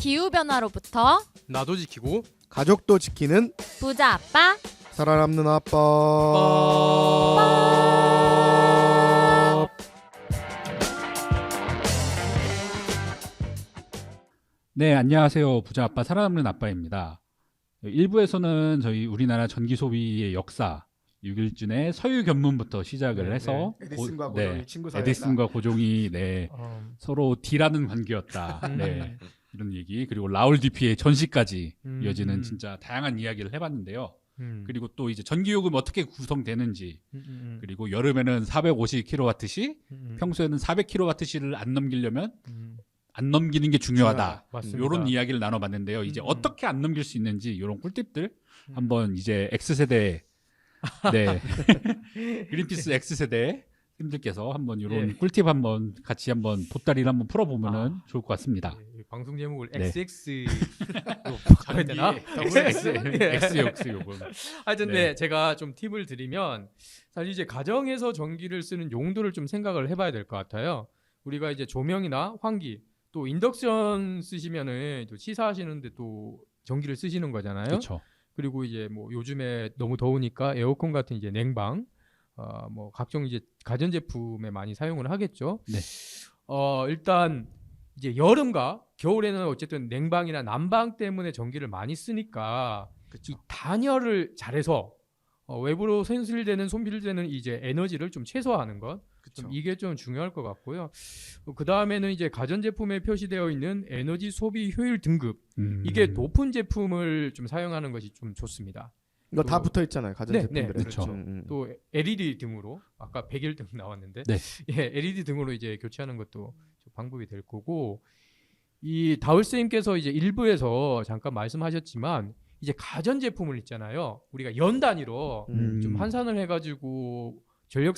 기후변화로부터 나도 지키고 가족도 지키는 부자 아빠 살아남는 아빠. 네, 안녕하세요. 부자 아빠 살아남는 아빠입니다. 1부에서는 저희 우리나라 전기 소비의 역사 6.1준의 서유견문부터 시작을 해서 에디슨과 고종이 친구 사이였다. 에디슨과 고종이 서로 D라는 관계였다. 이런 얘기, 그리고 라울 디피의 전시까지 이어지는 진짜 다양한 이야기를 해봤는데요. 그리고 또 이제 전기요금 어떻게 구성되는지, 그리고 여름에는 450kW시, 평소에는 400kW시를 안 넘기려면 안 넘기는 게 중요하다. 이런 이야기를 나눠봤는데요. 이제 어떻게 안 넘길 수 있는지 이런 꿀팁들 한번 이제 X세대, 네 그린피스 X세대 님들께서 한번 이런 꿀팁 한번 같이 한번 보따리를 한번 풀어보면은 좋을 것 같습니다. 방송 제목을 네. XX 바꿔야 되나? X 요금. 하여튼 네, 제가 좀 팁을 드리면 사실 이제 가정에서 전기를 쓰는 용도를 좀 생각을 해봐야 될 것 같아요. 우리가 이제 조명이나 환기, 또 인덕션 쓰시면은 또 시사하시는데 또 전기를 쓰시는 거잖아요. 그렇죠. 그리고 이제 뭐 요즘에 너무 더우니까 에어컨 같은 이제 냉방, 뭐 각종 이제 가전 제품에 많이 사용을 하겠죠. 네. 일단 이제 여름과 겨울에는 어쨌든 냉방이나 난방 때문에 전기를 많이 쓰니까 이 단열을 잘해서 외부로 손실되는 이제 에너지를 좀 최소화하는 것. 좀 이게 좀 중요할 것 같고요. 그 다음에는 이제 가전제품에 표시되어 있는 에너지 소비 효율 등급, 이게 높은 제품을 좀 사용하는 것이 좀 좋습니다. 이거 다 붙어 있잖아요, 가전제품들은. 그렇죠. 또 LED 등으로 아까 101등 나왔는데, 네. LED 등으로 이제 교체하는 것도 좀 방법이 될 거고, 이 다울쌤께서 이제 일부에서 잠깐 말씀하셨지만 이제 가전제품을 있잖아요. 우리가 연 단위로 좀 환산을 해가지고 전력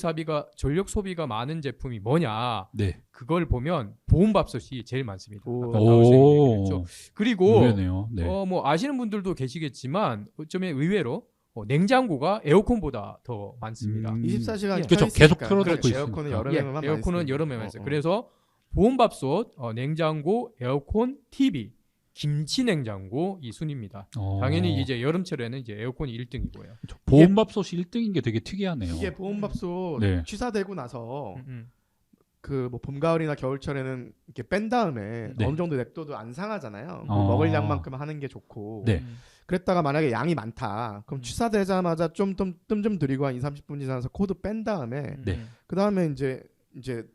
소비가 많은 제품이 뭐냐? 네. 그걸 보면 보온밥솥이 제일 많습니다. 아까 오. 그랬죠. 그리고 의외네요. 네. 뭐 아시는 분들도 계시겠지만 어쩌면 의외로 냉장고가 에어컨보다 더 많습니다. 24시간 그렇죠. 계속 틀어놓고 있으니까. 에어컨은 여름에만 많이 에어컨은 쓰니까. 여름에만 있어요. 그래서 보온밥솥, 냉장고, 에어컨, TV, 김치 냉장고 이 순입니다. 당연히 이제 여름철에는 이제 에어컨이 1등이고요. 보온밥솥이 1등인 게 되게 특이하네요. 이게 보온밥솥 네. 취사되고 나서 그 뭐 봄 가을이나 겨울철에는 이렇게 뺀 다음에 네. 어느 정도 냅둬도 안 상하잖아요. 먹을 양만큼 하는 게 좋고. 네. 그랬다가 만약에 양이 많다. 그럼 취사되자마자 좀 들이고 한 2-30분 지나서 코드 뺀 다음에 네. 그 다음에 이제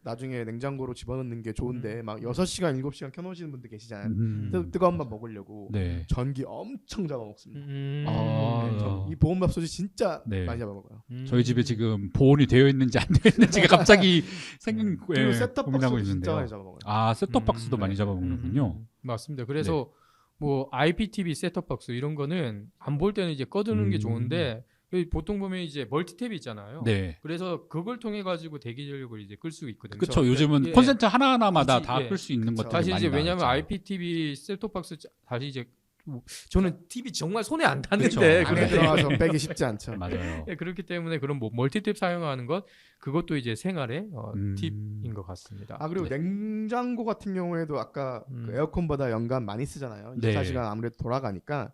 나중에 냉장고로 집어넣는 게 좋은데 막 6시간 7시간 켜놓으시는 분들 계시잖아요. 뜨거운 밥 먹으려고. 네. 전기 엄청 잡아먹습니다. 이 아, 보온밥솥이 진짜 네. 많이 잡아먹어요. 저희 집에 지금 보온이 되어 있는지 안 되어 있는지가 갑자기 그리고 셋톱 고민하고 박스도 진짜 있는데요. 많이 잡아먹어요. 아, 셋톱 박스도 많이 잡아먹는군요. 맞습니다. 그래서 뭐 IPTV 셋톱박스 이런 거는 안 볼 때는 이제 꺼두는 게 좋은데, 보통 보면 이제 멀티탭이 있잖아요. 네. 그래서 그걸 통해 가지고 대기 전력을 이제 끌 수 있거든요. 그렇죠. 요즘은 콘센트 하나하나마다 다 끌 수 있는 것들이 다시 많이 이제 왜냐하면 나왔죠. IPTV 셋톱박스 다시 이제 저는 TV 정말 손에 안 그쵸. 닿는데 안에 들어가서 빼기 쉽지 않죠. 맞아요. 그렇기 때문에 그런 뭐 멀티탭 사용하는 것, 그것도 이제 생활의 팁인 것 같습니다. 그리고 냉장고 같은 경우에도 아까 그 에어컨보다 연간 많이 쓰잖아요. 네. 24시간 아무래도 돌아가니까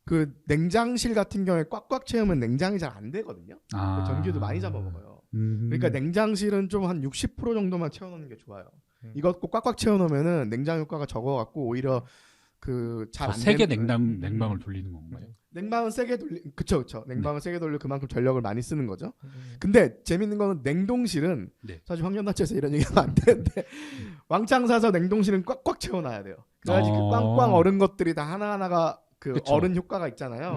그 냉장실 같은 경우에 꽉꽉 채우면 냉장이 잘 안 되거든요. 전기도 많이 잡아먹어요. 그러니까 냉장실은 좀 한 60% 정도만 채워놓는 게 좋아요. 이거 꼭 꽉꽉 채워놓으면은 냉장 효과가 적어갖고 오히려 그 잘 안 세게 되는 냉방을 돌리는 건가요? 냉방은 세게 그쵸. 냉방은 세게 돌려 그만큼 전력을 많이 쓰는 거죠. 근데 재밌는 거는 냉동실은 사실 환경단체에서 이런 얘기하면 안 되는데 왕창 사서 냉동실은 꽉꽉 채워놔야 돼요. 그래야지 그 꽝꽝 얼은 것들이 다 하나하나가 그 그쵸. 얼은 효과가 있잖아요.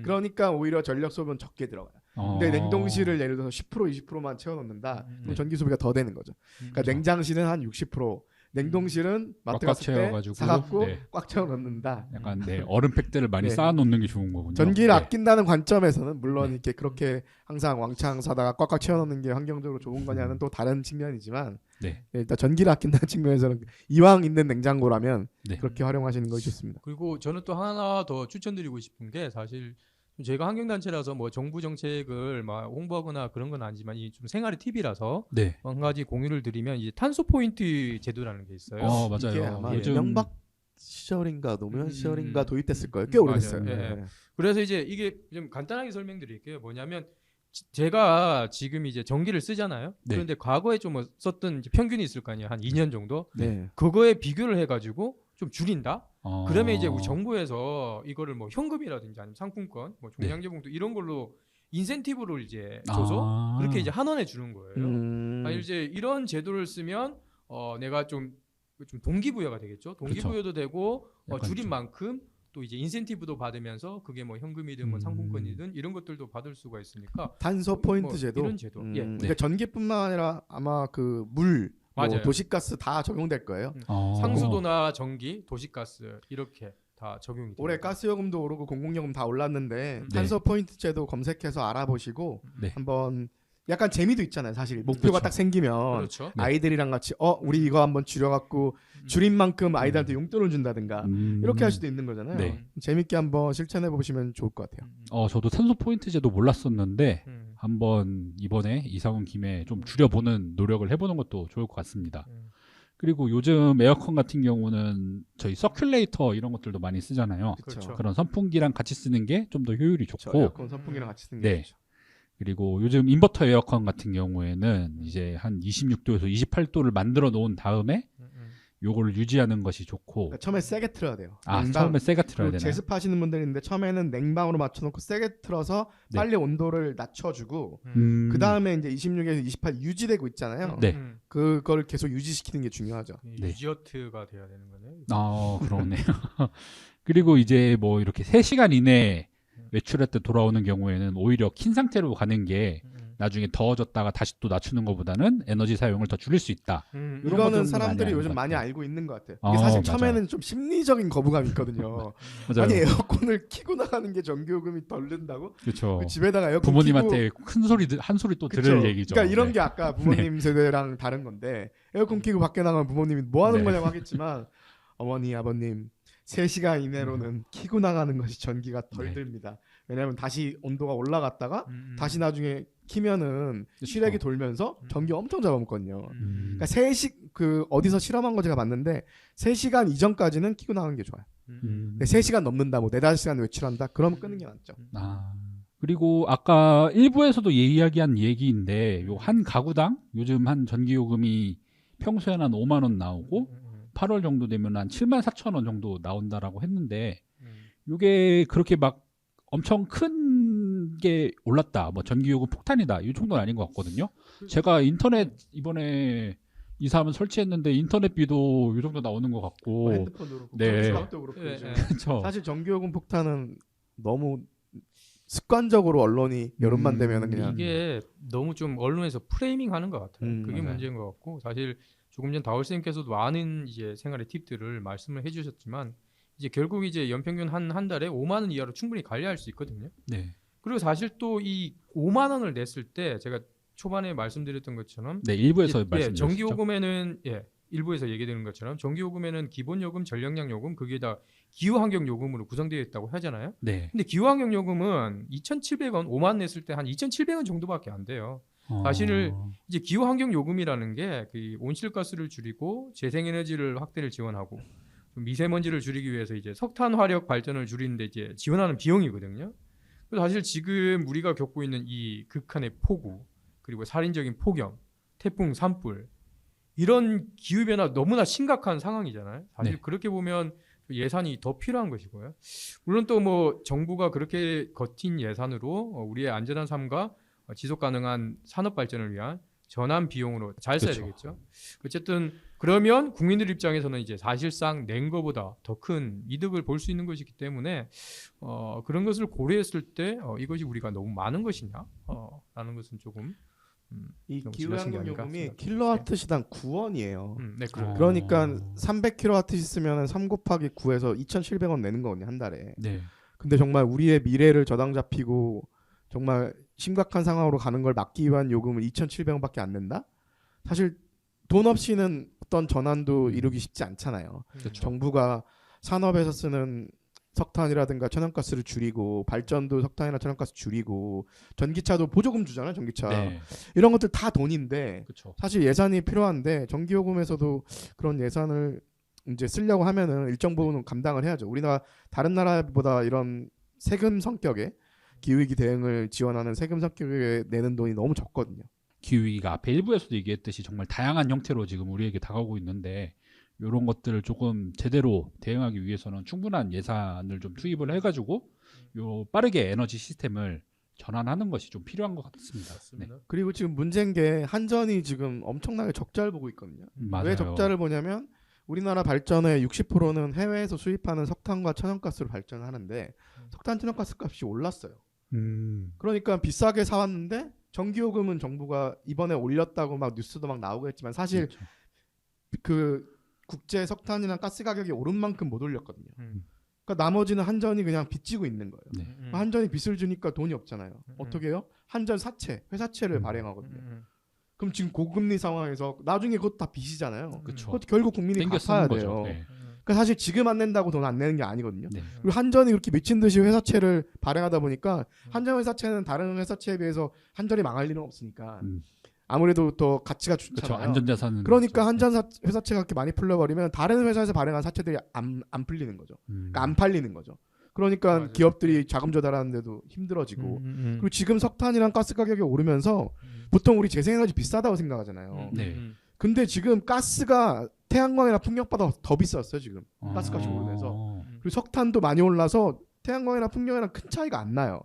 그러니까 오히려 전력 소비는 적게 들어가요. 근데 냉동실을 예를 들어서 10% 20%만 채워놓는다. 그럼 전기 소비가 더 되는 거죠. 그러니까 냉장실은 한 60%, 냉동실은 마트 갔을 때 사갖고 꽉 채워놓는다. 약간 얼음팩들을 많이 쌓아놓는 게 좋은 거군요. 전기를 아낀다는 관점에서는 물론 이렇게 그렇게 항상 왕창 사다가 꽉꽉 채워놓는 게 환경적으로 좋은 거냐는 또 다른 측면이지만 일단 전기를 아낀다는 측면에서는 이왕 있는 냉장고라면 그렇게 활용하시는 것이 좋습니다. 그리고 저는 또 하나 더 추천드리고 싶은 게, 사실 저희가 환경단체라서 뭐 정부 정책을 막 홍보하거나 그런 건 아니지만 이 좀 생활의 팁이라서 한 가지 공유를 드리면, 이제 탄소 포인트 제도라는 게 있어요. 맞아요. 이게 아마 요즘 이명박 시절인가 노무현 시절인가 도입됐을 거예요. 꽤 오래됐어요. 맞아요. 예. 그래서 이제 이게 좀 간단하게 설명드릴게요. 뭐냐면 제가 지금 이제 전기를 쓰잖아요. 네. 그런데 과거에 좀 썼던 이제 평균이 있을 거 아니에요. 한 2년 정도. 네. 그거에 비교를 해가지고 좀 줄인다. 어. 그러면 이제 우리 정부에서 이거를 뭐 현금이라든지 아니면 상품권, 뭐 종량제 봉투 이런 걸로 인센티브를 이제 줘서 그렇게 이제 환원해 주는 거예요. 아니 이제 이런 제도를 쓰면 내가 좀 동기부여가 되겠죠. 동기부여도 되고 줄인 좀. 만큼 또 이제 인센티브도 받으면서 그게 뭐 현금이든 뭐 상품권이든 이런 것들도 받을 수가 있으니까 탄소 포인트 뭐 제도. 이런 제도. 예. 그러니까 전기뿐만 아니라 아마 그 물, 뭐 맞아요. 도시가스 다 적용될 거예요. 상수도나 전기, 도시가스 이렇게 다 적용이 돼요. 올해 가스요금도 오르고 공공요금 다 올랐는데 네. 탄소 포인트 제도 검색해서 알아보시고 네. 한번 약간 재미도 있잖아요. 사실 목표가 그렇죠. 딱 생기면 그렇죠. 네. 아이들이랑 같이 우리 이거 한번 줄여갖고 줄인 만큼 아이들한테 용돈을 준다든가 이렇게 할 수도 있는 거잖아요. 네. 재밌게 한번 실천해 보시면 좋을 것 같아요. 저도 탄소 포인트 제도 몰랐었는데 음. 한번 이번에 이사 온 김에 좀 줄여보는 노력을 해보는 것도 좋을 것 같습니다. 그리고 요즘 에어컨 같은 경우는 저희 서큘레이터 이런 것들도 많이 쓰잖아요. 그렇죠. 그런 선풍기랑 같이 쓰는 게 좀 더 효율이 그렇죠. 좋고, 에어컨 선풍기랑 같이 쓰는 게 네. 좋죠. 그리고 요즘 인버터 에어컨 같은 경우에는 이제 한 26도에서 28도를 만들어 놓은 다음에 요거를 유지하는 것이 좋고. 그러니까 처음에 세게 틀어야 돼요. 처음에 세게 틀어야 그리고 되나요? 제습하시는 분들이 있는데 처음에는 냉방으로 맞춰놓고 세게 틀어서 네. 빨리 온도를 낮춰주고 그 다음에 이제 26에서 28 유지되고 있잖아요. 네. 그걸 계속 유지시키는 게 중요하죠. 네. 유지어트가 돼야 되는 거네요. 그러네요. 그리고 이제 뭐 이렇게 3시간 이내에 외출할 때 돌아오는 경우에는 오히려 킨 상태로 가는 게 나중에 더워졌다가 다시 또 낮추는 것보다는 에너지 사용을 더 줄일 수 있다. 이런 거 이거는 정도 사람들이 많이 요즘 아는 것 많이 같아요. 알고 있는 것 같아요. 이게 사실 처음에는 좀 심리적인 거부감이 있거든요. 맞아요. 아니 에어컨을 키고 나가는 게 전기요금이 덜 든다고? 그렇죠. 그 집에다가 에어컨 부모님한테 키고 큰 소리 한 소리 또 그쵸. 들을 얘기죠. 그러니까 이런 네. 게 아까 부모님 세대랑 다른 건데 에어컨 키고 밖에 나가면 부모님이 뭐 하는 네. 거냐고 하겠지만 어머니 아버님 3시간 이내로는 키고 나가는 것이 전기가 덜 네. 듭니다. 왜냐하면 다시 온도가 올라갔다가 다시 나중에 키면은 시래기 돌면서 전기 엄청 잡아먹거든요. 그러니까 어디서 실험한 거 제가 봤는데 3시간 이전까지는 키고 나가는 게 좋아요. 근데 3시간 넘는다, 뭐 4-5시간 외출한다, 그러면 끄는 게 낫죠. 그리고 아까 일부에서도 이야기한 얘기인데 요 한 가구당 요즘 한 전기요금이 평소에는 한 5만 원 나오고 8월 정도 되면 한 7만 4천 원 정도 나온다라고 했는데 요게 그렇게 막 엄청 큰 게 올랐다, 뭐 전기요금 폭탄이다 이 정도는 아닌 것 같거든요. 제가 인터넷 이번에 이사하면 설치했는데 인터넷비도 이 정도 나오는 것 같고. 핸드폰도 그렇고 네. 수박도 그렇고 네, 요즘. 네. 그렇죠. 사실 전기요금 폭탄은 너무 습관적으로 언론이 여름만 되면은 그냥 이게 너무 좀 언론에서 프레이밍하는 것 같아요. 그게 맞아요. 문제인 것 같고 사실 조금 전 다울쌤께서도 많은 이제 생활의 팁들을 말씀을 해주셨지만 이제 결국 이제 연평균 한 달에 5만 원 이하로 충분히 관리할 수 있거든요. 네. 그리고 사실 또 이 5만 원을 냈을 때 제가 초반에 말씀드렸던 것처럼 네, 일부에서 예, 말씀드렸죠. 전기요금에는 일부에서 얘기되는 것처럼 전기요금에는 기본요금, 전력량요금 그게 다 기후환경요금으로 구성되어 있다고 하잖아요. 네. 근데 기후환경요금은 2,700원 5만 냈을 때 한 2,700원 정도밖에 안 돼요. 사실 이제 기후환경요금이라는 게 그 온실가스를 줄이고 재생에너지를 확대를 지원하고 좀 미세먼지를 줄이기 위해서 이제 석탄 화력 발전을 줄이는데 이제 지원하는 비용이거든요. 그래서 사실 지금 우리가 겪고 있는 이 극한의 폭우 그리고 살인적인 폭염, 태풍, 산불 이런 기후변화 너무나 심각한 상황이잖아요. 사실 네. 그렇게 보면 예산이 더 필요한 것이고요. 물론 또 뭐 정부가 그렇게 거친 예산으로 우리의 안전한 삶과 지속 가능한 산업 발전을 위한 전환 비용으로 잘 써야 그렇죠. 되겠죠. 어쨌든 그러면 국민들 입장에서는 이제 사실상 낸 것보다 더 큰 이득을 볼 수 있는 것이기 때문에 그런 것을 고려했을 때 이것이 우리가 너무 많은 것이냐 라는 것은 조금 이 너무 지나친 게 아닌가 기후환경요금이 생각합니다. 킬로와트시당 9원이에요. 네, 그러니까 300kWh 쓰면 3 곱하기 9에서 2,700원 내는 거거든요, 한 달에. 네. 근데 정말 우리의 미래를 저당 잡히고 정말 심각한 상황으로 가는 걸 막기 위한 요금을 2,700원밖에 안 낸다? 사실 돈 없이는 어떤 전환도 이루기 쉽지 않잖아요. 그렇죠. 정부가 산업에서 쓰는 석탄이라든가 천연가스를 줄이고 발전도 석탄이나 천연가스 줄이고 전기차도 보조금 주잖아요, 전기차. 네. 이런 것들 다 돈인데 그렇죠. 사실 예산이 필요한데 전기요금에서도 그런 예산을 이제 쓰려고 하면은 일정 부분은 감당을 해야죠. 우리나라 다른 나라보다 이런 세금 성격의 기후위기 대응을 지원하는 세금 성격에 내는 돈이 너무 적거든요. 기후위기가 앞에 일부에서도 얘기했듯이 정말 다양한 형태로 지금 우리에게 다가오고 있는데 이런 것들을 조금 제대로 대응하기 위해서는 충분한 예산을 좀 투입을 해가지고 요 빠르게 에너지 시스템을 전환하는 것이 좀 필요한 것 같습니다. 네. 그리고 지금 문제인 게 한전이 지금 엄청나게 적자를 보고 있거든요. 맞아요. 왜 적자를 보냐면 우리나라 발전의 60%는 해외에서 수입하는 석탄과 천연가스로 발전하는데 석탄 천연가스 값이 올랐어요. 그러니까 비싸게 사왔는데 전기요금은 정부가 이번에 올렸다고 막 뉴스도 막 나오고 했지만 사실 그렇죠. 그 국제 석탄이나 가스 가격이 오른 만큼 못 올렸거든요. 그러니까 나머지는 한전이 그냥 빚지고 있는 거예요. 네. 한전이 빚을 주니까 돈이 없잖아요. 어떻게 해요? 한전 사채, 회사채를 발행하거든요. 그럼 지금 고금리 상황에서 나중에 그것도 다 빚이잖아요. 그렇죠. 그것도 결국 국민이 땡겨 갚아야 쓰는 돼요. 거죠. 네. 그러니까 사실 지금 안 낸다고 돈 안 내는 게 아니거든요. 네. 그리고 한전이 그렇게 미친 듯이 회사채를 발행하다 보니까 한전 회사채는 다른 회사채에 비해서 한전이 망할 일은 없으니까 아무래도 더 가치가 그렇죠. 좋잖아요. 안전자산은 그러니까 그렇죠. 한전 회사채가 그렇게 많이 풀려버리면 다른 회사에서 발행한 사채들이 안 풀리는 거죠. 그러니까 안 팔리는 거죠. 그러니까 맞아요. 기업들이 자금 조달하는데도 힘들어지고 그리고 지금 석탄이랑 가스 가격이 오르면서 보통 우리 재생에너지 비싸다고 생각하잖아요. 네. 근데 지금 가스가 태양광이나 풍력보다 더 비쌌어요 지금. 가스값이 오르면서. 그리고 석탄도 많이 올라서 태양광이나 풍력이랑 큰 차이가 안 나요.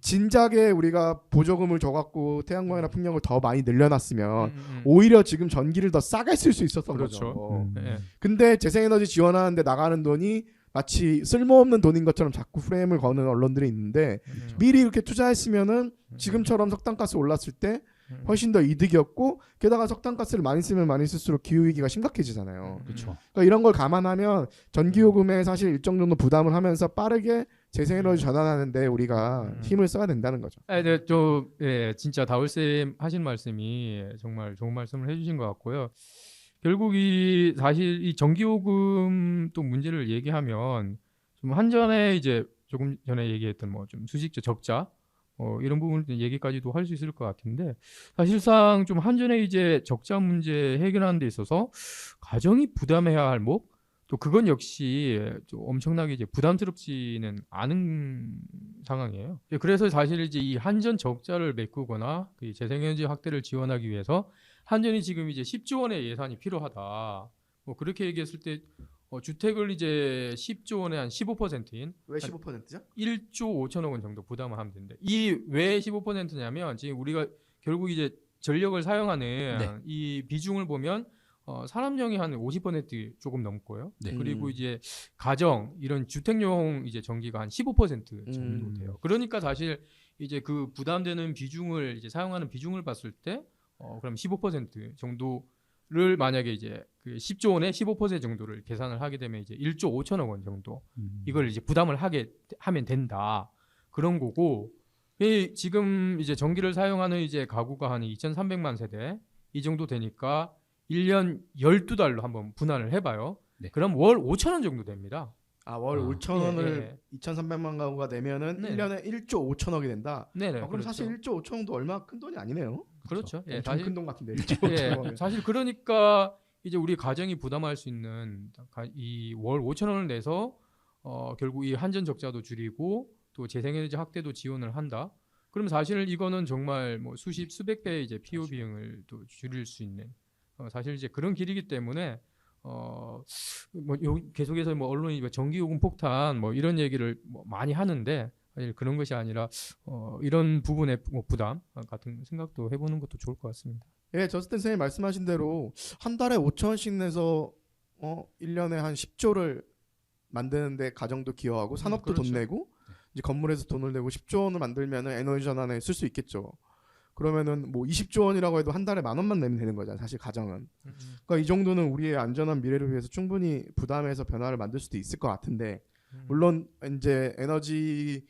진작에 우리가 보조금을 줘갖고 태양광이나 풍력을 더 많이 늘려놨으면 오히려 지금 전기를 더 싸게 쓸 수 있었던 그렇죠. 거죠. 네. 근데 재생에너지 지원하는데 나가는 돈이 마치 쓸모없는 돈인 것처럼 자꾸 프레임을 거는 언론들이 있는데 미리 이렇게 투자했으면은 지금처럼 석탄가스 올랐을 때 훨씬 더 이득이었고 게다가 석탄가스를 많이 쓰면 많이 쓸수록 기후위기가 심각해지잖아요. 그렇죠. 그러니까 이런 걸 감안하면 전기요금에 사실 일정 정도 부담을 하면서 빠르게 재생에너지 전환하는데 우리가 힘을 써야 된다는 거죠. 네, 좀 진짜 다울쌤 하신 말씀이 정말 좋은 말씀을 해주신 것 같고요. 결국 이 사실 이 전기요금 또 문제를 얘기하면 좀 한전에 이제 조금 전에 얘기했던 뭐 좀 수식자 적자 이런 부분 얘기까지도 할 수 있을 것 같은데 사실상 좀 한전의 이제 적자 문제 해결하는 데 있어서 가정이 부담해야 할 목 또 그건 역시 좀 엄청나게 이제 부담스럽지는 않은 상황이에요. 그래서 사실 이제 이 한전 적자를 메꾸거나 그 재생에너지 확대를 지원하기 위해서 한전이 지금 이제 10조 원의 예산이 필요하다. 뭐 그렇게 얘기했을 때 주택을 이제 10조 원의 한 15%인 왜 15%죠? 1조 5천억 원 정도 부담을 하면 된대. 이 왜 15%냐면 지금 우리가 결국 이제 전력을 사용하는 네. 이 비중을 보면 산업용이 한 50% 조금 넘고요. 네. 그리고 이제 가정 이런 주택용 이제 전기가 한 15% 정도 돼요. 그러니까 사실 이제 그 부담되는 비중을 이제 사용하는 비중을 봤을 때 그럼 15% 정도를 만약에 이제 그 10조 원의 15% 정도를 계산을 하게 되면 이제 1조 5천억 원 정도 이걸 이제 부담을 하면 된다. 그런 거고 지금 이제 전기를 사용하는 이제 가구가 한 2,300만 세대 이 정도 되니까 1년 12달로 한번 분할을 해봐요. 네. 그럼 월 5천 원 정도 됩니다. 월 5천 원을 2,300만 가구가 내면은 네. 1년에 1조 5천억이 된다. 네네. 그럼 그렇죠. 사실 1조 5천억도 얼마 큰 돈이 아니네요. 그렇죠. 예, 엄청 사실 큰 돈 같은데 1조 5천억. 사실 그러니까 이제 우리 가정이 부담할 수 있는 이 월 5천 원을 내서 결국 이 한전 적자도 줄이고 또 재생에너지 확대도 지원을 한다. 그럼 사실 이거는 정말 뭐 수백 배의 이제 PO 비용을 또 줄일 수 있는 사실 이제 그런 길이기 때문에 계속해서 뭐 언론이 전기요금 폭탄 뭐 이런 얘기를 뭐 많이 하는데 사실 그런 것이 아니라 이런 부분의 뭐 부담 같은 생각도 해보는 것도 좋을 것 같습니다. 예, 저스틴 선생님 말씀하신 대로 한 달에 5천 원씩 내서 1년에 한 10조를 만드는데 가정도 기여하고 산업도 그렇죠. 돈 내고 이제 건물에서 돈을 내고 10조 원을 만들면은 에너지 전환에 쓸 수 있겠죠. 그러면은 뭐 20조 원이라고 해도 한 달에 10,000원만 내면 되는 거잖아요. 사실 가정은. 그러니까 이 정도는 우리의 안전한 미래를 위해서 충분히 부담해서 변화를 만들 수도 있을 것 같은데 물론 이제 에너지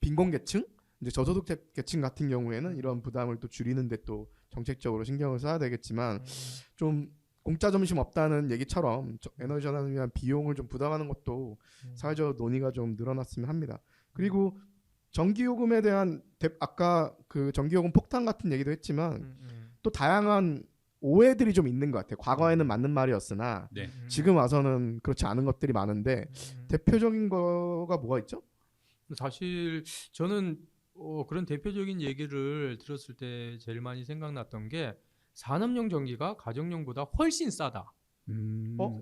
빈곤계층, 이제 저소득 계층 같은 경우에는 이런 부담을 또 줄이는데 또 정책적으로 신경을 써야 되겠지만 좀 공짜 점심 없다는 얘기처럼 에너지 전환을 위한 비용을 좀 부담하는 것도 사회적 논의가 좀 늘어났으면 합니다. 그리고 전기요금에 대한 아까 그 전기요금 폭탄 같은 얘기도 했지만 또 다양한 오해들이 좀 있는 것 같아요. 과거에는 맞는 말이었으나 네. 지금 와서는 그렇지 않은 것들이 많은데 대표적인 거가 뭐가 있죠? 사실 저는 그런 대표적인 얘기를 들었을 때 제일 많이 생각났던 게 산업용 전기가 가정용보다 훨씬 싸다.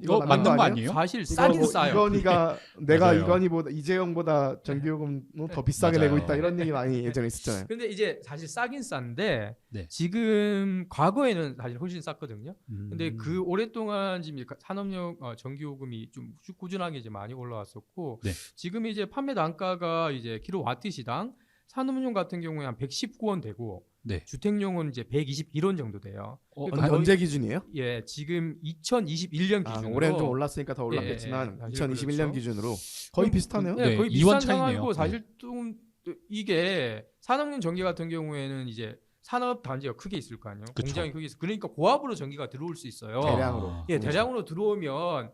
이거 맞는 거 아니에요? 사실 싸긴 싸요. 이건희가 내가 맞아요. 이건희보다 이재용보다 전기요금 더 비싸게 맞아요. 내고 있다 이런 얘기 많이 예전에 있었잖아요. 근데 이제 사실 싸긴 싼데 네. 지금 과거에는 사실 훨씬 쌌거든요. 근데 그 오랫동안 지금 산업용 전기요금이 좀 꾸준하게 이제 많이 올라왔었고 네. 지금 이제 판매 단가가 이제 킬로와트 시당 산업용 같은 경우에 한 119원 되고 네. 주택용은 이제 121원 정도 돼요. 언제 기준이에요? 예, 지금 2021년 기준으로 올해는 좀 올랐으니까 더 올랐겠지만 예, 2021년 그렇죠. 기준으로 거의 비슷하네요. 네, 네, 거의 이원 비슷한 차이네요. 상황이고 사실 좀 이게 산업용 전기 같은 경우에는 이제 산업 단지가 크게 있을 거 아니에요. 그쵸. 공장이 크게 있어. 그러니까 고압으로 전기가 들어올 수 있어요. 대량으로. 예, 대량으로 들어오면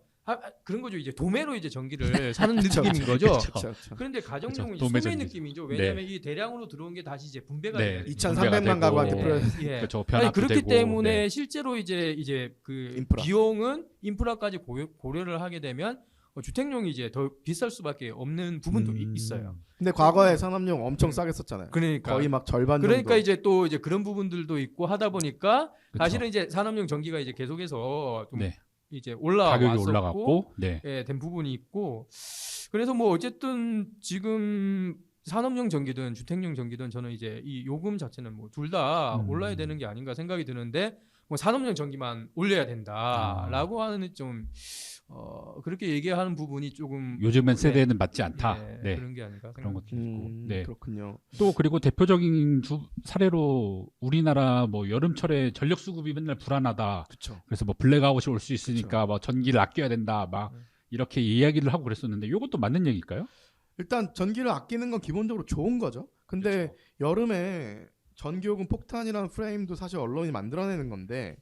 그런 거죠. 이제 도매로 이제 전기를 사는 느낌인 거죠. 그렇죠. 그런데 가정용은 그쵸, 이제 도매 소매 전기. 느낌이죠. 왜냐하면 이 대량으로 들어온 게 다시 이제 분배가 네. 돼야 2,300만 가구한테 뿌려야 예. 그렇죠. 아니, 변압도 그렇기 되고. 때문에 네. 실제로 이제 그 인프라. 비용은 인프라까지 고려를 하게 되면 주택용이 이제 더 비쌀 수밖에 없는 부분도 있어요. 근데 과거에 산업용 엄청 싸게 썼잖아요. 그러니까 거의 막 절반 그러니까 정도. 이제 또 이제 그런 부분들도 있고 하다 보니까 그쵸. 사실은 이제 산업용 전기가 이제 계속해서 좀 네. 이제 가격이 올라왔었고 올라갔고. 네. 예, 된 부분이 있고 그래서 뭐 어쨌든 지금 산업용 전기든 주택용 전기든 저는 이제 이 요금 자체는 뭐 둘 다 올라야 되는 게 아닌가 생각이 드는데 뭐 산업용 전기만 올려야 된다라고 하는 좀 그렇게 얘기하는 부분이 조금 요즘엔 네. 세대에는 맞지 않다. 예, 네. 그런 게 아닌가 그런 생각합니다. 것도 있고. 네. 그렇군요. 또 그리고 대표적인 사례로 우리나라 뭐 여름철에 전력 수급이 맨날 불안하다. 그렇죠. 그래서 뭐 블랙아웃이 올 수 있으니까 뭐 전기를 아껴야 된다. 막 이렇게 이야기를 하고 그랬었는데 이것도 맞는 얘기일까요? 일단 전기를 아끼는 건 기본적으로 좋은 거죠. 근데 그쵸. 여름에 전기요금 폭탄이라는 프레임도 사실 언론이 만들어내는 건데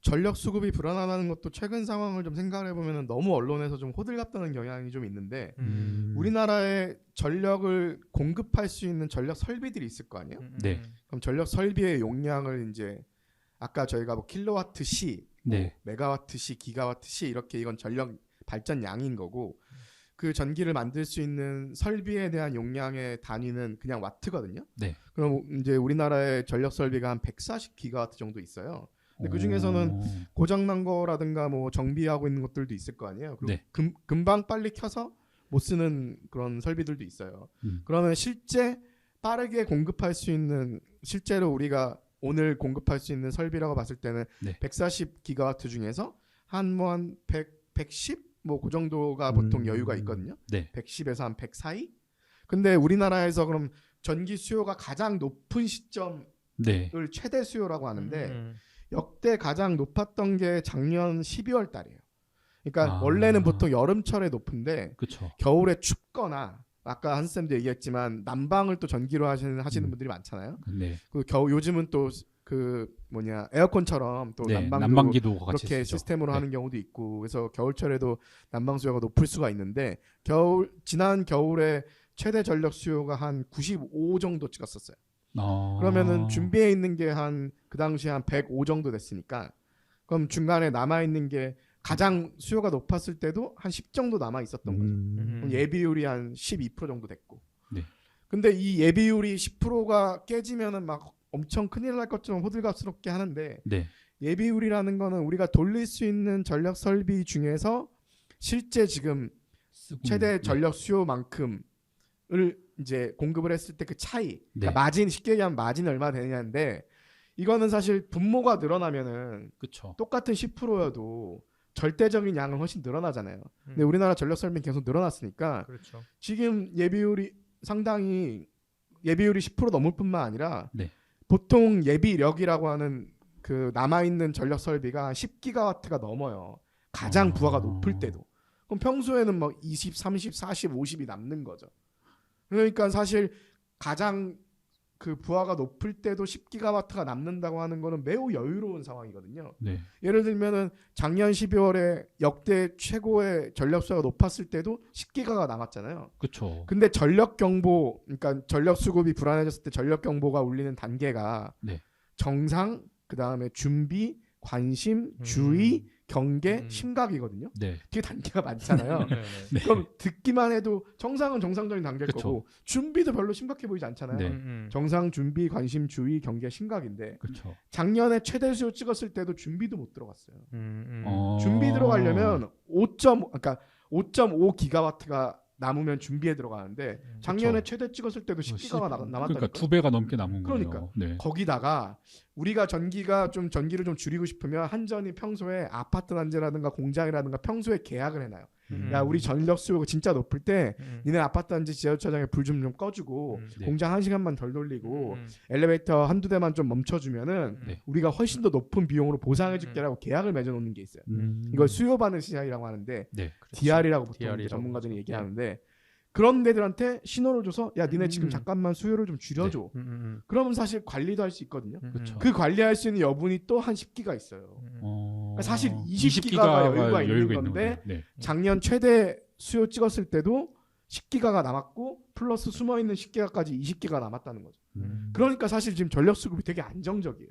전력 수급이 불안하다는 것도 최근 상황을 좀 생각해 보면 너무 언론에서 좀 호들갑 떠는 경향이 좀 있는데 우리나라에 전력을 공급할 수 있는 전력 설비들이 있을 거 아니에요? 네. 그럼 전력 설비의 용량을 이제 아까 저희가 뭐 킬로와트 시, 뭐 네. 메가와트 시, 기가와트 시 이렇게 이건 전력 발전량인 거고 그 전기를 만들 수 있는 설비에 대한 용량의 단위는 그냥 와트거든요. 네. 그럼 이제 우리나라의 전력 설비가 한 140기가와트 정도 있어요. 근데 그 중에서는 고장난 거라든가 뭐 정비하고 있는 것들도 있을 거 아니에요. 그리고 네. 금방 빨리 켜서 못 쓰는 그런 설비들도 있어요. 그러면 실제 빠르게 공급할 수 있는 실제로 우리가 오늘 공급할 수 있는 설비라고 봤을 때는 네. 140기가와트 중에서 한 110? 뭐 그 정도가 보통 여유가 있거든요. 네. 110에서 한 100 사이? 근데 우리나라에서 그럼 전기 수요가 가장 높은 시점을 네. 최대 수요라고 하는데 역대 가장 높았던 게 작년 12월 달이에요. 그러니까 원래는 보통 여름철에 높은데 그렇죠. 겨울에 춥거나 아까 한쌤도 얘기했지만 난방을 또 전기로 하시는 분들이 많잖아요. 네. 그 요즘은 또 그 에어컨처럼 또 네. 난방도 난방기도 같이 그렇게 쓰죠. 시스템으로 네. 하는 경우도 있고 그래서 겨울철에도 난방 수요가 높을 수가 있는데 지난 겨울에 최대 전력 수요가 한 95 정도 찍었었어요. 그러면은 준비해 있는 게 그 당시에 한 105 정도 됐으니까 그럼 중간에 남아 있는 게 가장 수요가 높았을 때도 한 10 정도 남아 있었던 거죠. 그럼 예비율이 한 12% 정도 됐고. 네. 근데 이 예비율이 10%가 깨지면은 막 엄청 큰일 날 것처럼 호들갑스럽게 하는데 네. 예비율이라는 거는 우리가 돌릴 수 있는 전력 설비 중에서 실제 지금 최대 전력 수요만큼을 이제 공급을 했을 때 그 차이, 그러니까 네. 마진 쉽게 얘기하면 마진이 얼마 되느냐인데 이거는 사실 분모가 늘어나면은 그렇죠. 똑같은 10%여도 절대적인 양은 훨씬 늘어나잖아요. 근데 우리나라 전력 설비는 계속 늘어났으니까 그렇죠. 지금 예비율이 상당히 예비율이 10% 넘을 뿐만 아니라 네. 보통 예비력이라고 하는 그 남아있는 전력 설비가 10기가와트가 넘어요. 가장 부하가 높을 때도. 그럼 평소에는 막 20, 30, 40, 50이 남는 거죠. 그러니까 사실 가장 그 부하가 높을 때도 10기가와트가 남는다고 하는 거는 매우 여유로운 상황이거든요. 네. 예를 들면은 작년 12월에 역대 최고의 전력 수요가 높았을 때도 10기가가 남았잖아요. 그렇죠. 근데 전력 경보, 그러니까 전력 수급이 불안해졌을 때 전력 경보가 울리는 단계가 네. 정상, 그 다음에 준비, 관심, 주의, 경계, 음. 심각이거든요. 네. 되게 단계가 많잖아요. 네, 네. 네. 그럼 듣기만 해도 정상은 정상적인 단계일 그쵸. 거고 준비도 별로 심각해 보이지 않잖아요. 네. 정상, 준비, 관심, 주의, 경계, 심각인데 그렇죠. 작년에 최대 수요 찍었을 때도 준비도 못 들어갔어요. 어. 준비 들어가려면 5.5 기가와트가 남으면 준비에 들어가는데 작년에 그쵸. 최대 찍었을 때도 10기가가 남았다니까. 그러니까 2배가 넘게 남은 거예요. 그러니까. 네. 거기다가 우리가 전기를 좀 줄이고 싶으면 한전이 평소에 아파트 단지라든가 공장이라든가 평소에 계약을 해놔요. 야, 우리 전력 수요가 진짜 높을 때 니네 아파트 단지 지하주차장에 불 좀 꺼주고 네. 공장 1시간만 덜 돌리고 엘리베이터 한두 대만 좀 멈춰주면은 네. 우리가 훨씬 더 높은 비용으로 보상해줄게라고 계약을 맺어놓는 게 있어요. 이걸 수요 반응 시장이라고 하는데 네. DR이라고 보통 DR이라고 전문가들이 그러죠. 얘기하는데 그런 데들한테 신호를 줘서 야 니네 지금 잠깐만 수요를 좀 줄여줘. 그러면 사실 관리도 할 수 있거든요. 그렇죠. 그 관리할 수 있는 여분이 또 한 10기가 있어요. 어. 그러니까 사실 20기가가 여유가 있는 건데 네. 작년 최대 수요 찍었을 때도 10기가가 남았고 플러스 숨어있는 10기가까지 20기가 남았다는 거죠. 그러니까 사실 지금 전력 수급이 되게 안정적이에요.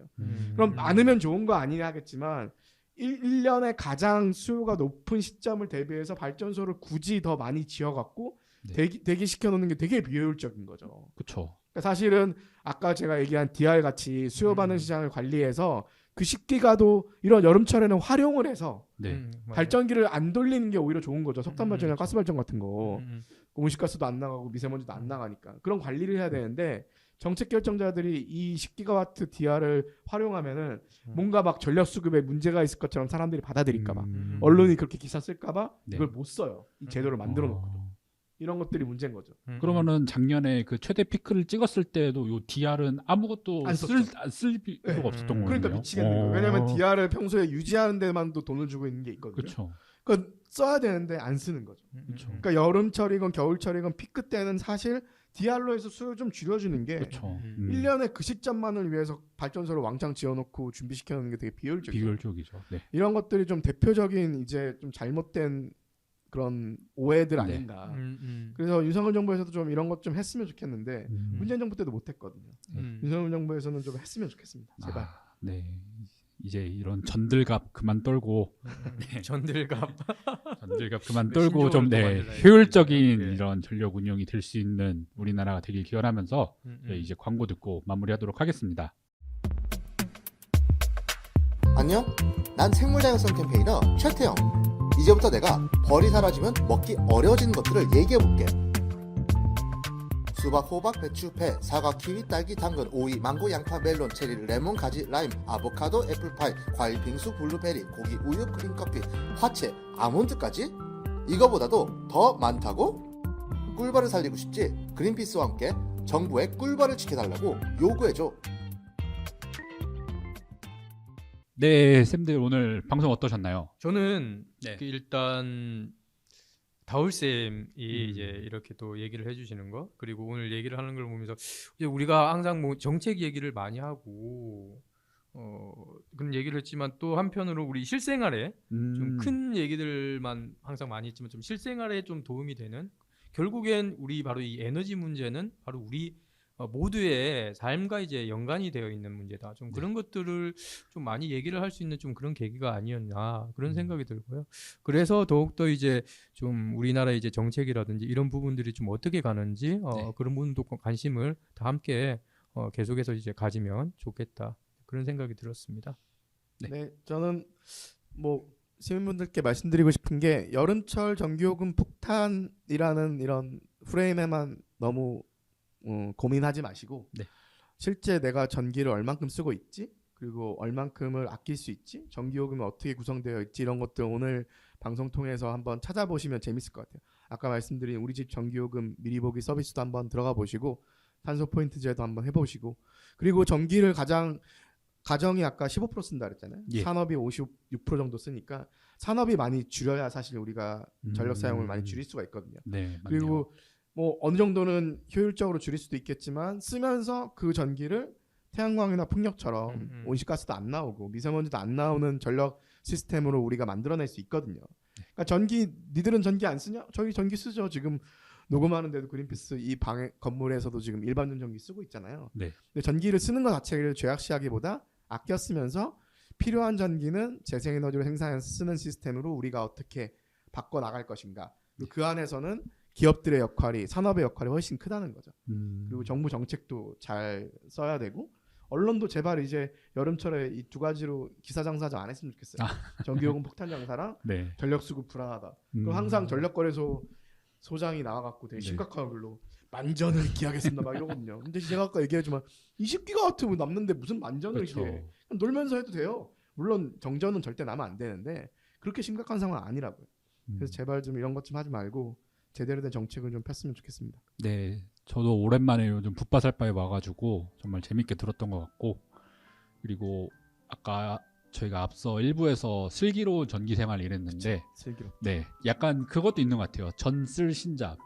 그럼 많으면 좋은 거 아니냐 하겠지만 1년에 가장 수요가 높은 시점을 대비해서 발전소를 굳이 더 많이 지어갖고 네. 대기시켜 놓는 게 되게 비효율적인 거죠. 그렇죠. 그러니까 사실은 아까 제가 얘기한 DR 같이 수요 반응 시장을 관리해서 그 10기가도 이런 여름철에는 활용을 해서 네. 발전기를 안 돌리는 게 오히려 좋은 거죠. 석탄 발전이나 그렇죠. 가스 발전 같은 거. 온실가스도 안 나가고 미세먼지도 안 나가니까 그런 관리를 해야 되는데 정책 결정자들이 이 10기가와트 DR을 활용하면은 뭔가 막 전력 수급에 문제가 있을 것처럼 사람들이 받아들일까 봐 언론이 그렇게 기사 쓸까 봐 네. 이걸 못 써요. 이 제도를 만들어 놓고 이런 것들이 문제인 거죠. 그러면은 작년에 그 최대 피크를 찍었을 때도 요 DR은 아무것도 안 썼죠. 쓸 필요가 네. 없었던 거예요. 그러니까 미치겠는 거예요. 왜냐하면 DR을 평소에 유지하는 데만도 돈을 주고 있는 게 있거든요. 그렇죠. 그러니까 써야 되는데 안 쓰는 거죠. 그렇죠. 그러니까 여름철이건 겨울철이건 피크 때는 사실 DR로 해서 수요 좀 줄여주는 게 그렇죠. 1년에 그 시점만을 위해서 발전소를 왕창 지어놓고 준비시켜 놓는 게 되게 비효율적이죠. 비효율적이죠. 네. 이런 것들이 좀 대표적인 이제 좀 잘못된 그런 오해들 네. 아닌가. 그래서 윤석열 정부에서도 좀 이런 것 좀 했으면 좋겠는데 문재인 정부 때도 못했거든요. 윤석열 정부에서는 좀 했으면 좋겠습니다. 제발. 네. 이제 이런 전들갑 그만 떨고 전들갑 전들갑 그만 네, 떨고 신조어를 좀 또 네, 만들어야지. 효율적인 네. 이런 전력 운영이 될 수 있는 우리나라가 되길 기원하면서 네, 이제 광고 듣고 마무리하도록 하겠습니다. 안녕? 난 생물다양성 캠페이너 최태영. 이제부터 내가 벌이 사라지면 먹기 어려워지는 것들을 얘기해볼게. 수박, 호박, 배추, 배, 사과, 키위, 딸기, 당근, 오이, 망고, 양파, 멜론, 체리, 레몬, 가지, 라임, 아보카도, 애플파이, 과일, 빙수, 블루베리, 고기, 우유, 크림, 커피, 화채, 아몬드까지? 이거보다도 더 많다고? 꿀벌을 살리고 싶지? 그린피스와 함께 정부의 꿀벌을 지켜달라고 요구해줘. 네, 쌤들 오늘 방송 어떠셨나요? 저는 네. 그 일단 다울쌤이 이제 이렇게 또 얘기를 해주시는 거 그리고 오늘 얘기를 하는 걸 보면서 이제 우리가 항상 뭐 정책 얘기를 많이 하고 그런 얘기를 했지만 또 한편으로 우리 실생활에 좀 큰 얘기들만 항상 많이 했지만 좀 실생활에 좀 도움이 되는 결국엔 우리 바로 이 에너지 문제는 바로 우리 모두의 삶과 이제 연관이 되어 있는 문제다. 좀 그런 것들을 좀 많이 얘기를 할 수 있는 좀 그런 계기가 아니었나 그런 생각이 들고요. 그래서 더욱더 이제 좀 우리나라 이제 정책이라든지 이런 부분들이 좀 어떻게 가는지 그런 부분도 관심을 다 함께 계속해서 이제 가지면 좋겠다 그런 생각이 들었습니다. 네, 저는 뭐 시민분들께 말씀드리고 싶은 게 여름철 전기요금 폭탄이라는 이런 프레임에만 너무 고민하지 마시고 네. 실제 내가 전기를 얼만큼 쓰고 있지 그리고 얼만큼을 아낄 수 있지 전기요금이 어떻게 구성되어 있지 이런 것들 오늘 방송 통해서 한번 찾아보시면 재밌을 것 같아요. 아까 말씀드린 우리 집 전기요금 미리 보기 서비스도 한번 들어가 보시고 탄소 포인트 제도 한번 해보시고 그리고 전기를 가정이 아까 15% 쓴다 그랬잖아요. 예. 산업이 56% 정도 쓰니까 산업이 많이 줄여야 사실 우리가 전력 사용을 많이 줄일 수가 있거든요. 네, 맞네요. 그리고 뭐 어느 정도는 효율적으로 줄일 수도 있겠지만 쓰면서 그 전기를 태양광이나 풍력처럼 온실가스도 안 나오고 미세먼지도 안 나오는 전력 시스템으로 우리가 만들어낼 수 있거든요. 그러니까 니들은 전기 안 쓰냐? 저희 전기 쓰죠. 지금 녹음하는데도 그린피스 이 방 건물에서도 지금 일반전 전기 쓰고 있잖아요. 네. 근데 전기를 쓰는 것 자체를 죄악시하기보다 아껴 쓰면서 필요한 전기는 재생에너지로 생산해서 쓰는 시스템으로 우리가 어떻게 바꿔 나갈 것인가. 그 안에서는 기업들의 역할이 산업의 역할이 훨씬 크다는 거죠. 그리고 정부 정책도 잘 써야 되고 언론도 제발 이제 여름철에 이 두 가지로 기사 장사 좀 안 했으면 좋겠어요. 전기요금 폭탄 장사랑 네. 전력 수급 불안하다. 그럼 항상 전력거래소 소장이 나와갖고 되게 네. 심각한 걸로 만전을 기하겠습니다 막 이러거든요. 근데 제가 아까 얘기했지만 20기가와트 뭐 남는데 무슨 만전을 그렇죠. 기해? 그냥 놀면서 해도 돼요. 물론 정전은 절대 나면 안 되는데 그렇게 심각한 상황은 아니라고요. 그래서 제발 좀 이런 것 좀 하지 말고 제대로 된 정책을 좀 폈으면 좋겠습니다. 네, 저도 오랜만에 요즘 붓바살바에 와가지고 정말 재밌게 들었던 것 같고, 그리고 아까 저희가 앞서 일부에서 슬기로운 전기 생활 이랬는데, 슬기로. 네, 약간 그것도 있는 것 같아요. 전쓸 신잡.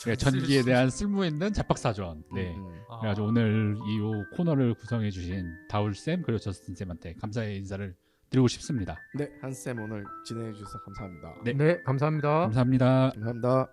네, 전기에 대한 쓸모 있는 잡학사전. 네. 그래가지고 오늘 이 코너를 구성해주신 다울쌤 그리고 저스틴쌤한테 감사의 인사를 드리고 싶습니다. 네, 한쌤 오늘 진행해 주셔서 감사합니다. 네. 네, 감사합니다. 감사합니다. 감사합니다.